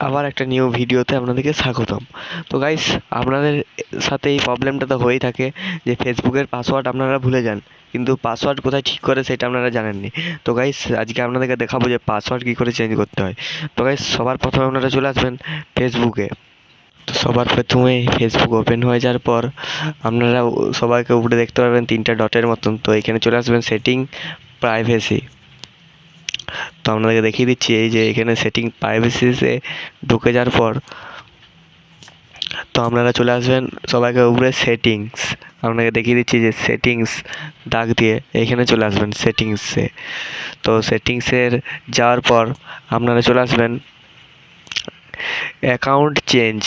আবার একটা নিউ ভিডিওতে আপনাদেরকে স্বাগতম। তো গাইস, আপনাদের সাথে এই প্রবলেমটা তো হয়েই থাকে যে ফেসবুকের পাসওয়ার্ড আপনারা ভুলে যান, কিন্তু পাসওয়ার্ড কোথায় ঠিক করে সেটা আপনারা জানেননি। তো গাইস, আজকে আপনাদেরকে দেখাবো যে পাসওয়ার্ড কী করে চেঞ্জ করতে হয়। তো গাইস, সবার প্রথমে আপনারা চলে আসবেন ফেসবুকে। তো সবার প্রথমে ফেসবুক ওপেন হয়ে যাওয়ার পর আপনারা সবাইকে উপরে দেখতে পারবেন তিনটা ডটের মতন। তো এখানে চলে আসবেন সেটিং, প্রাইভেসি। তো আপনাদেরকে দেখিয়ে দিচ্ছি, এই যে এখানে সেটিং প্রাইভেসিতে ঢুকে যাওয়ার পর তো আপনারা চলে আসবেন সবাইকে উপরে সেটিংস। আপনাকে দেখিয়ে দিচ্ছি যে সেটিংস দাগ দিয়ে এখানে চলে আসবেন সেটিংসে। তো সেটিংসের যাওয়ার পর আপনারা চলে আসবেন অ্যাকাউন্ট চেঞ্জ।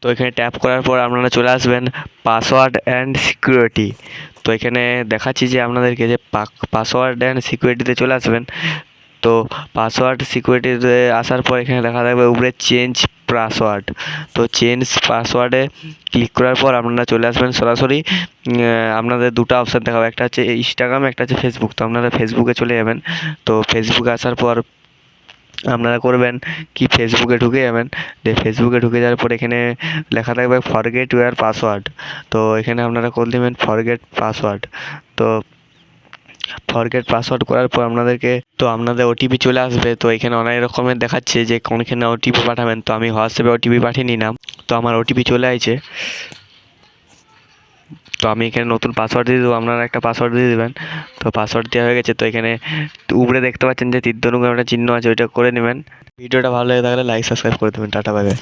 তো এখানে ট্যাপ করার পর আপনারা চলে আসবেন পাসওয়ার্ড অ্যান্ড সিকিউরিটি। তো এখানে দেখাচ্ছি যে আপনাদেরকে যে পাসওয়ার্ড অ্যান্ড সিকিউরিটিতে চলে আসবেন। তো পাসওয়ার্ড সিকিউরিটিতে আসার পর এখানে লেখা থাকবে উপরে চেঞ্জ পাসওয়ার্ড। তো চেঞ্জ পাসওয়ার্ডে ক্লিক করার পর আপনারা চলে আসবেন সরাসরি, আপনাদের দুটো অপশান দেখাবে, একটা হচ্ছে ইনস্টাগ্রাম, একটা হচ্ছে ফেসবুক। তো আপনারা ফেসবুকে চলে যাবেন। তো ফেসবুকে আসার পর আপনারা করবেন কি, ফেসবুকে ঢুকে যাবেন। ফেসবুকে ঢুকে যাওয়ার পর এখানে লেখা থাকবে ফরগেট ইউর পাসওয়ার্ড। তো এখানে আপনারা করে দেবেন ফরগেট পাসওয়ার্ড। তো ফরগেট পাসওয়ার্ড করার পর আপনাদের ওটিপি চলে আসবে। তো এখানে অনেক রকমের দেখাচ্ছে যে কোনখানে ওটিপি পাঠাবেন। তো আমি হোয়াটসঅ্যাপে ওটিপি পাঠিয়ে নিলাম। তো আমার ওটিপি চলে আসছে। তো আমি এখানে নতুন পাসওয়ার্ড দিয়ে দেবো, আপনারা একটা পাসওয়ার্ড দিয়ে দেবেন। তো পাসওয়ার্ড দেওয়া হয়ে গেছে। তো এখানে উপরে দেখতে পাচ্ছেন যে তীর ধনুকের একটা চিহ্ন আছে, ওইটা করে নেবেন। ভিডিওটা ভালো লেগে থাকলে লাইক সাবস্ক্রাইব করে দেবেন। Tata, bye bye.